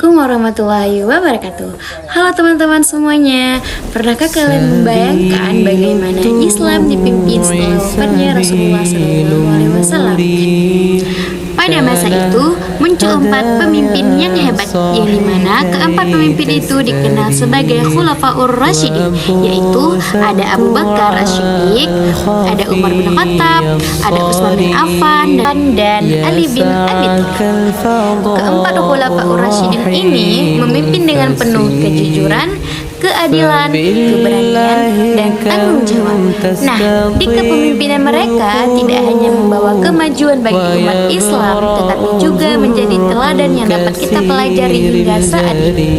Assalamualaikum warahmatullahi wabarakatuh. Halo teman-teman semuanya. Pernahkah kalian membayangkan bagaimana Islam dipimpin setelah wafatnya Rasulullah SAW? Pada masa itu muncul 4 pemimpin yang hebat, yang dimana keempat pemimpin itu dikenal sebagai Khulafaur Rasyidin, yaitu ada Abu Bakar As-Siddiq, ada Umar bin Khattab, ada Utsman bin Affan, dan Ali bin Abi Thalib. Keempat Khulafaur Rasyidin ini memimpin dengan penuh kejujuran, keadilan, keberanian, dan tanggung jawab. Nah, di kepemimpinan mereka tidak hanya membawa kemajuan bagi umat Islam, tetapi juga menjadi teladan yang dapat kita pelajari hingga saat ini.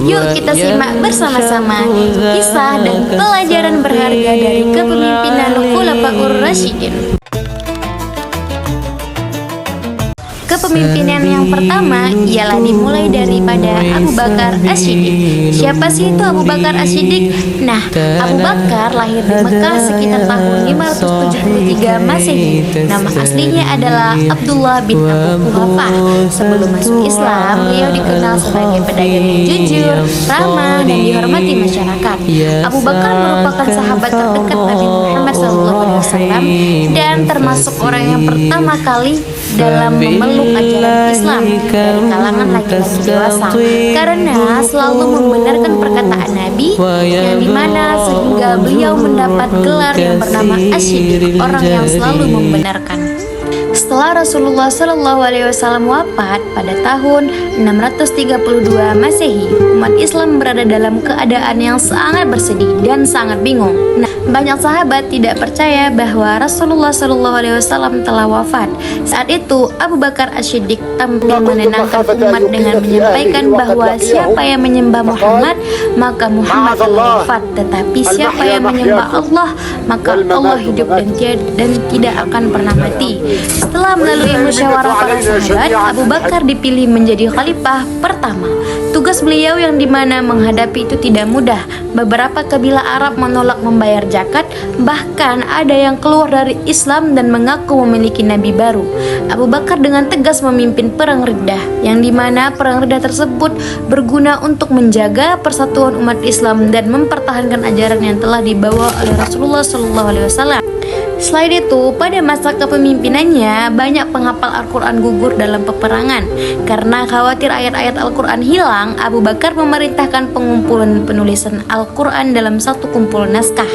Yuk kita simak bersama-sama kisah dan pelajaran berharga dari kepemimpinan Khulafaur Rasyidin. Kepemimpinan yang pertama ialah dimulai daripada Abu Bakar As-Siddiq. Siapa sih itu Abu Bakar As-Siddiq? Nah, Abu Bakar lahir di Mekah sekitar tahun 573 Masehi. Nama aslinya adalah Abdullah bin Abu Quhafah. Sebelum masuk Islam, beliau dikenal sebagai pedagang yang jujur, ramah, dan dihormati masyarakat. Abu Bakar merupakan sahabat terdekat Nabi Muhammad SAW dan termasuk orang yang pertama kali dalam memeluk ajaran Islam dari kalangan laki-laki dewasa, karena selalu membenarkan perkataan Nabi, yang dimana sehingga beliau mendapat gelar yang bernama As-Siddiq, orang yang selalu membenarkan. Setelah Rasulullah SAW wafat pada tahun 632 Masehi, umat Islam berada dalam keadaan yang sangat bersedih dan sangat bingung. Nah, banyak sahabat tidak percaya bahwa Rasulullah SAW telah wafat. Saat itu Abu Bakar As-Siddiq tampil menenangkan umat dengan menyampaikan bahwa siapa yang menyembah Muhammad maka Muhammad telah wafat, tetapi siapa yang menyembah Allah maka Allah hidup dan tidak akan pernah mati. Setelah melalui musyawarah para sahabat, Abu Bakar dipilih menjadi khalifah pertama. Tugas beliau yang dimana menghadapi itu tidak mudah. Beberapa kabilah Arab menolak membayar zakat, bahkan ada yang keluar dari Islam dan mengaku memiliki nabi baru. Abu Bakar dengan tegas memimpin perang Riddah, yang dimana perang Riddah tersebut berguna untuk menjaga persatuan umat Islam dan mempertahankan ajaran yang telah dibawa oleh Rasulullah SAW. Selain itu, pada masa kepemimpinannya, banyak penghafal Al-Quran gugur dalam peperangan. Karena khawatir ayat-ayat Al-Quran hilang, Abu Bakar memerintahkan pengumpulan penulisan Al-Quran dalam satu kumpul naskah.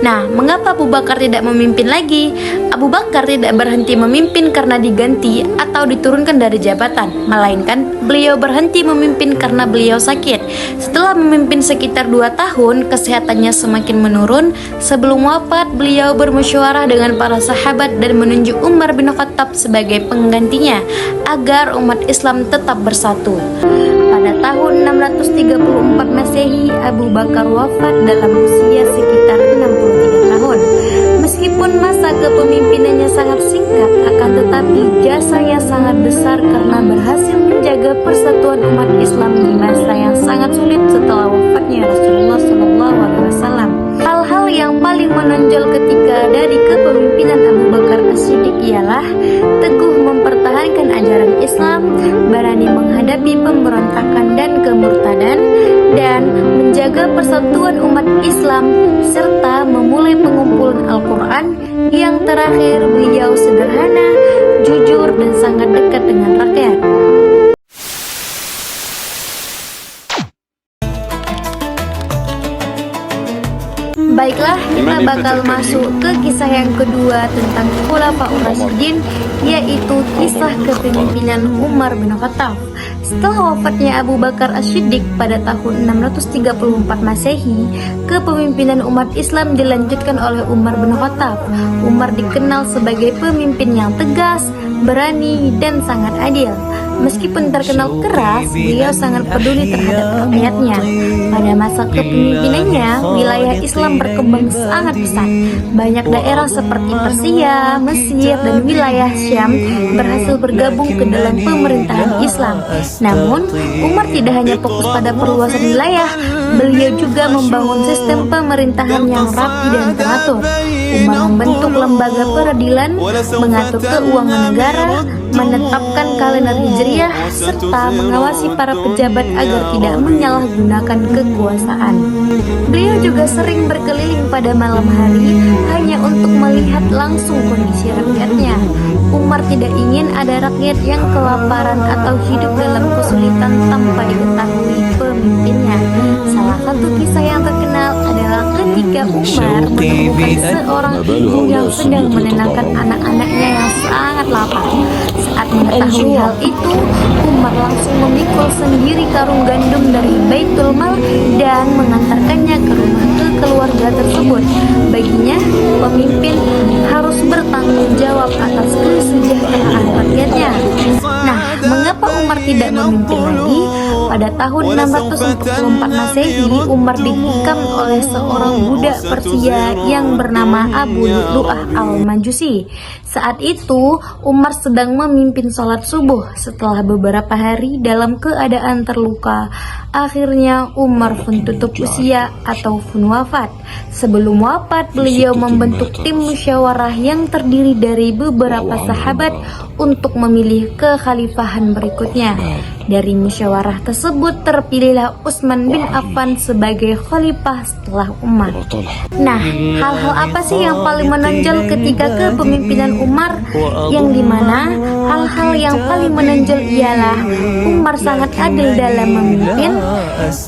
Nah, mengapa Abu Bakar tidak memimpin lagi? Abu Bakar tidak berhenti memimpin karena diganti atau diturunkan dari jabatan, melainkan beliau berhenti memimpin karena beliau sakit. Setelah memimpin sekitar 2 tahun, kesehatannya semakin menurun. Sebelum wafat, beliau bermusyawarah dengan para sahabat dan menunjuk Umar bin Khattab sebagai penggantinya agar umat Islam tetap bersatu. Pada tahun 634 Masehi, Abu Bakar wafat dalam usia sekitar 63 tahun. Meskipun masa kepemimpinannya sangat singkat, akan tetapi jasanya sangat besar karena berhasil menjaga persatuan umat Islam di masa yang sangat sulit setelah wafatnya Rasulullah SAW. Hal-hal yang paling menonjol ketika dari kepemimpinan Abu Bakar As-Siddiq ialah teguh mempertahankan ajaran Islam, berani menghadapi pemberontakan dan kemurtadan, dan menjaga persatuan umat Islam, serta memulai pengumpulan Al-Quran. Yang terakhir, beliau sederhana, jujur, dan sangat dekat dengan rakyat. Baiklah, kita bakal masuk ke kisah yang kedua tentang Khulafaur Rasyidin, yaitu kisah kepemimpinan Umar bin Khattab. Setelah wafatnya Abu Bakar As-Siddiq pada tahun 634 Masehi, kepemimpinan umat Islam dilanjutkan oleh Umar bin Khattab. Umar dikenal sebagai pemimpin yang tegas, berani, dan sangat adil. Meskipun terkenal keras, beliau sangat peduli terhadap rakyatnya. Pada masa kepemimpinannya, wilayah Islam berkembang sangat pesat. Banyak daerah seperti Persia, Mesir, dan wilayah Syam berhasil bergabung ke dalam pemerintahan Islam. Namun, Umar tidak hanya fokus pada perluasan wilayah, beliau juga membangun sistem pemerintahan yang rapi dan teratur. Umar membentuk lembaga peradilan, mengatur keuangan negara, menetapkan kalender hijriah, serta mengawasi para pejabat agar tidak menyalahgunakan kekuasaan. Beliau juga sering berkeliling pada malam hari hanya untuk melihat langsung kondisi rakyatnya. Umar tidak ingin ada rakyat yang kelaparan atau hidup dalam kesulitan tanpa diketahui pemimpinnya. Salah satu kisah yang terkenal adalah ketika Umar menemukan seorang ibu yang sedang menenangkan anak-anaknya yang sangat lapar. Saat mengetahui hal itu, Umar langsung memikul sendiri karung gandum dari Baitul Mal dan mengantarkannya ke rumah keluarga tersebut. Baginya, pemimpin harus bertanggung jawab atas kesejahteraan rakyatnya. Nah, mengapa Umar tidak memimpin lagi? Pada tahun 644 Masehi, Umar dihikam oleh seorang budak Persia yang bernama Abu Lu'lu'ah al-Majusi. Saat itu, Umar sedang memimpin sholat subuh setelah beberapa hari dalam keadaan terluka. Akhirnya, Umar pun tutup usia ataupun wafat. Sebelum wafat, beliau membentuk tim musyawarah yang terdiri dari beberapa sahabat untuk memilih kekhalifahan berikutnya. Dari musyawarah tersebut terpilihlah Utsman bin Affan sebagai khalifah setelah Umar. Nah, hal-hal apa sih yang paling menonjol ketika kepemimpinan Umar? Yang dimana hal-hal yang paling menonjol ialah Umar sangat adil dalam memimpin,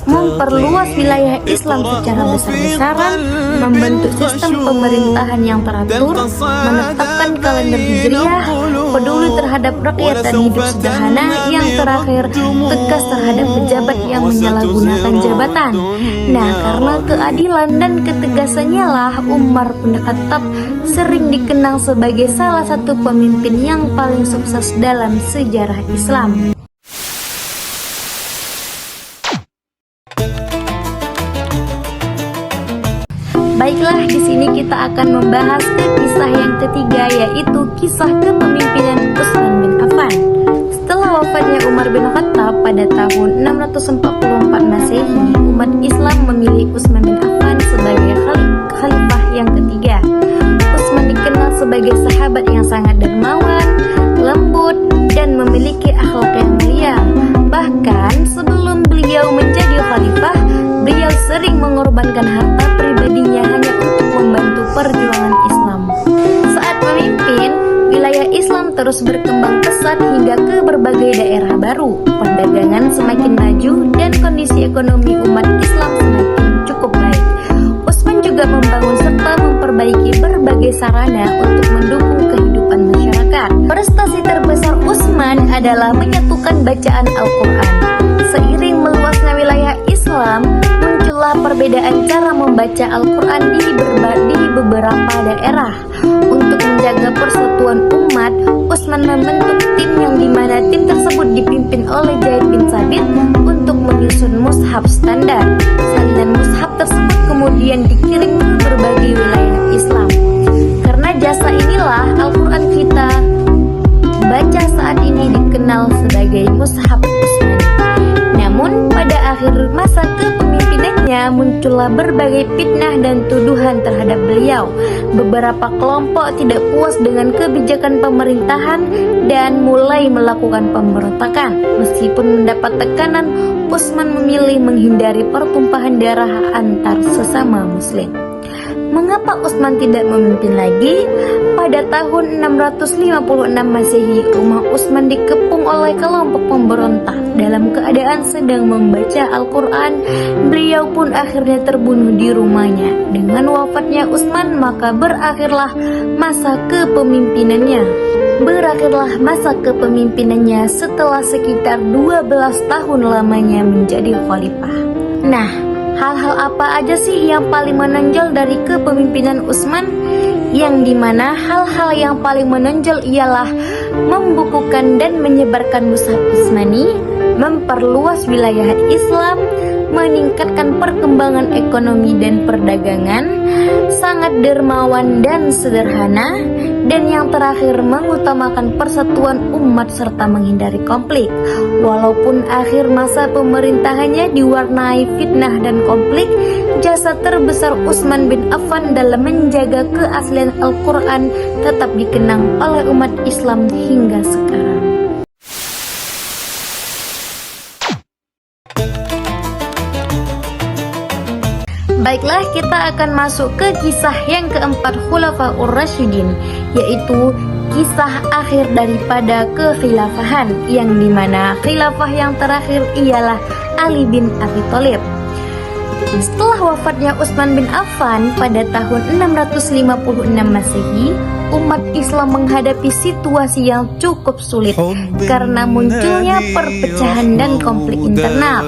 memperluas wilayah Islam secara besar-besaran, membentuk sistem pemerintahan yang teratur, menetapkan kalender hijriah, peduli terhadap rakyat dan hidup sederhana, yang terakhir tegas terhadap pejabat yang menyalahgunakan jabatan. Nah, karena keadilan dan ketegasannya lah Umar pun tetap sering dikenang sebagai salah satu pemimpin yang paling sukses dalam sejarah Islam. Baiklah, di sini kita akan membahas kisah yang ketiga, yaitu kisah kepemimpinan Utsman bin Affan. Setelah wafatnya Umar bin Khattab pada tahun 644 Masehi, umat Islam memilih Utsman bin Affan sebagai khalifah yang ketiga. Utsman dikenal sebagai sahabat yang sangat dermawan, lembut, dan memiliki akhlak yang mulia. Bahkan sebelum beliau menjadi khalifah, beliau sering mengorbankan harta pribadinya hanya untuk membantu perjuangan Islam. Saat memimpin, wilayah Islam terus berkembang pesat hingga ke berbagai daerah baru. Perdagangan semakin maju dan kondisi ekonomi umat Islam semakin cukup baik. Utsman juga membangun serta memperbaiki berbagai sarana untuk mendukung kehidupan masyarakat. Prestasi terbesar Utsman adalah menyatukan bacaan Al-Quran. Seiring meluasnya wilayah Islam, muncullah perbedaan cara membaca Al-Quran di beberapa daerah. Untuk menjaga persatuan umat, Utsman membentuk tim yang dimana tim tersebut dipimpin oleh Zaid bin Thabit untuk menyusun mushaf standar. Salinan mushaf tersebut kemudian dikirim ke berbagai wilayah Islam. Karena jasa inilah Al-Quran kita baca saat ini dikenal sebagai mushaf Utsmani. Namun pada akhir masa kepemimpinannya muncullah berbagai fitnah dan tuduhan terhadap beliau. Beberapa kelompok tidak puas dengan kebijakan pemerintahan dan mulai melakukan pemberontakan. Meskipun mendapat tekanan, Utsman memilih menghindari pertumpahan darah antar sesama muslim. Mengapa Utsman tidak memimpin lagi? Pada tahun 656 Masehi, rumah Utsman dikepung oleh kelompok pemberontak. Dalam keadaan sedang membaca Al-Quran, beliau pun akhirnya terbunuh di rumahnya. Dengan wafatnya Utsman, maka berakhirlah masa kepemimpinan setelah sekitar 12 tahun lamanya menjadi khalifah. Nah, hal-hal apa aja sih yang paling menonjol dari kepemimpinan Utsman? Yang dimana hal-hal yang paling menonjol ialah membukukan dan menyebarkan mushaf Utsmani, memperluas wilayah Islam, meningkatkan perkembangan ekonomi dan perdagangan, sangat dermawan dan sederhana, dan yang terakhir mengutamakan persatuan umat serta menghindari konflik. Walaupun akhir masa pemerintahannya diwarnai fitnah dan konflik, jasa terbesar Utsman bin Affan dalam menjaga keaslian Al-Quran tetap dikenang oleh umat Islam hingga sekarang. Baiklah, kita akan masuk ke kisah yang keempat Khulafaur Rasyidin, yaitu kisah akhir daripada kekhilafahan, yang dimana khilafah yang terakhir ialah Ali bin Abi Thalib. Setelah wafatnya Utsman bin Affan pada tahun 656 Masehi, umat Islam menghadapi situasi yang cukup sulit karena munculnya perpecahan dan konflik internal.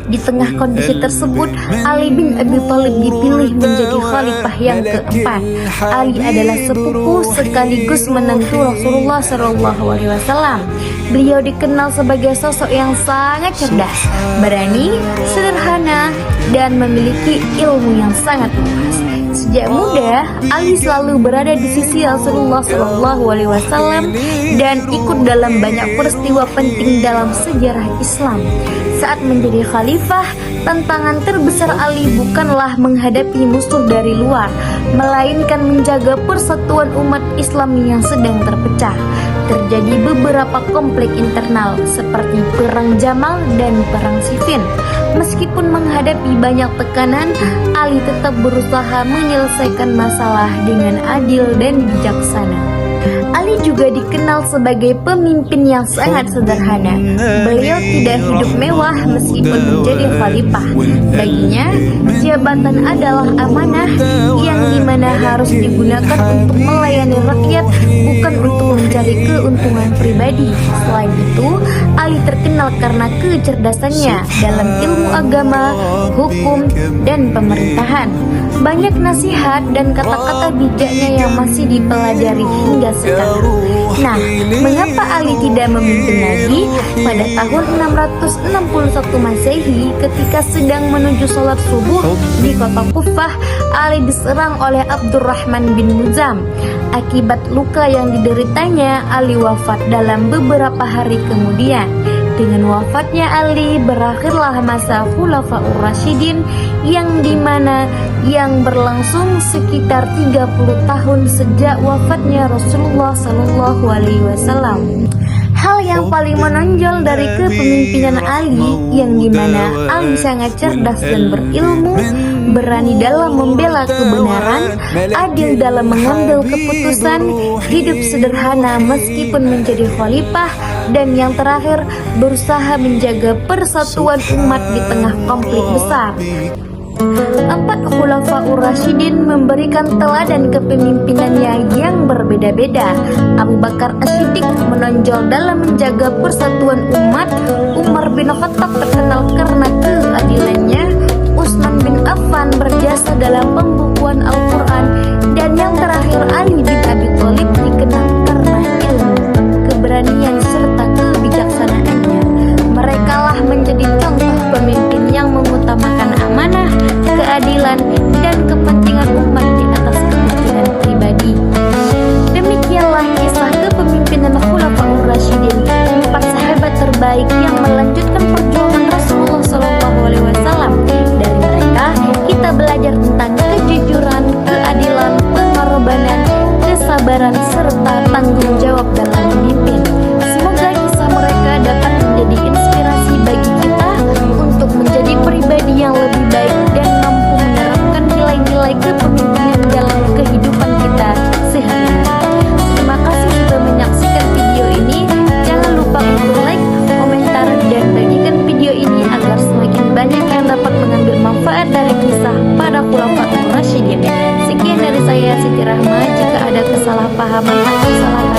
Di tengah kondisi tersebut, Ali bin Abi Thalib dipilih menjadi khalifah yang keempat. Ali adalah sepupu sekaligus menantu Rasulullah SAW. Beliau dikenal sebagai sosok yang sangat cerdas, berani, sederhana, dan memiliki ilmu yang sangat luas. Sejak muda, Ali selalu berada di sisi Rasulullah SAW dan ikut dalam banyak peristiwa penting dalam sejarah Islam. Saat menjadi khalifah, tantangan terbesar Ali bukanlah menghadapi musuh dari luar, melainkan menjaga persatuan umat Islam yang sedang terpecah. Terjadi beberapa konflik internal seperti Perang Jamal dan Perang Siffin. Meskipun menghadapi banyak tekanan, Ali tetap berusaha menyelesaikan masalah dengan adil dan bijaksana. Ali juga dikenal sebagai pemimpin yang sangat sederhana. Beliau tidak hidup mewah meskipun menjadi khalifah. Baginya, jabatan adalah amanah yang dimana harus digunakan untuk melayani rakyat, bukan untuk mencari keuntungan pribadi. Selain itu, Ali terkenal karena kecerdasannya dalam ilmu agama, hukum, dan pemerintahan. Banyak nasihat dan kata-kata bijaknya yang masih dipelajari hingga sekarang. Nah, mengapa Ali tidak memimpin lagi? Pada tahun 661 Masehi, ketika sedang menuju sholat subuh di kota Kufah, Ali diserang oleh Abdurrahman bin Muzam. Akibat luka yang dideritanya, Ali wafat dalam beberapa hari kemudian. Dengan wafatnya Ali, berakhirlah masa Khulafaur Rasyidin yang dimana yang berlangsung sekitar 30 tahun sejak wafatnya Rasulullah SAW. Hal yang paling menonjol dari kepemimpinan Ali, yang dimana Ali sangat cerdas dan berilmu, berani dalam membela kebenaran, adil dalam mengambil keputusan, hidup sederhana meskipun menjadi khalifah, dan yang terakhir berusaha menjaga persatuan umat di tengah konflik besar. Empat Khulafaur Rasyidin memberikan teladan kepemimpinannya yang berbeda-beda. Abu Bakar As-Siddiq menonjol dalam menjaga persatuan umat. Umar bin Khattab terkenal karena keadilannya. Utsman bin Affan berjasa dalam pembukuan Al-Quran. Dan yang terakhir, Ali bin Abi Thalib dikenal karena ilmu, keberanian, serta kebijaksanaannya. Merekalah menjadi contoh pemimpin yang mengutamakan amanah, keadilan, dan kepentingan umat di atas kepentingan pribadi. Demikianlah kisah kepemimpinan Khulafaur Rasyidin, empat sahabat terbaik yang melanjutkan perjuangan Rasulullah SAW. Dari mereka, kita belajar tentang kejujuran, keadilan, pengorbanan, kesabaran, serta tanggung jawab dalam memimpin. Semoga kisah mereka dapat menjadi inspirasi bagi kita untuk menjadi pribadi yang lebih baik dan mampu menerapkan nilai-nilai kepemimpinan dalam kehidupan kita sehari-hari. Terima kasih sudah menyaksikan video ini. Jangan lupa untuk like, komentar, dan bagikan video ini agar semakin banyak yang dapat mengambil manfaat dari kisah para Khulafaur Rasyidin. Sekian dari saya, Siti Rahma. Jika ada kesalahpahaman atau kesalahan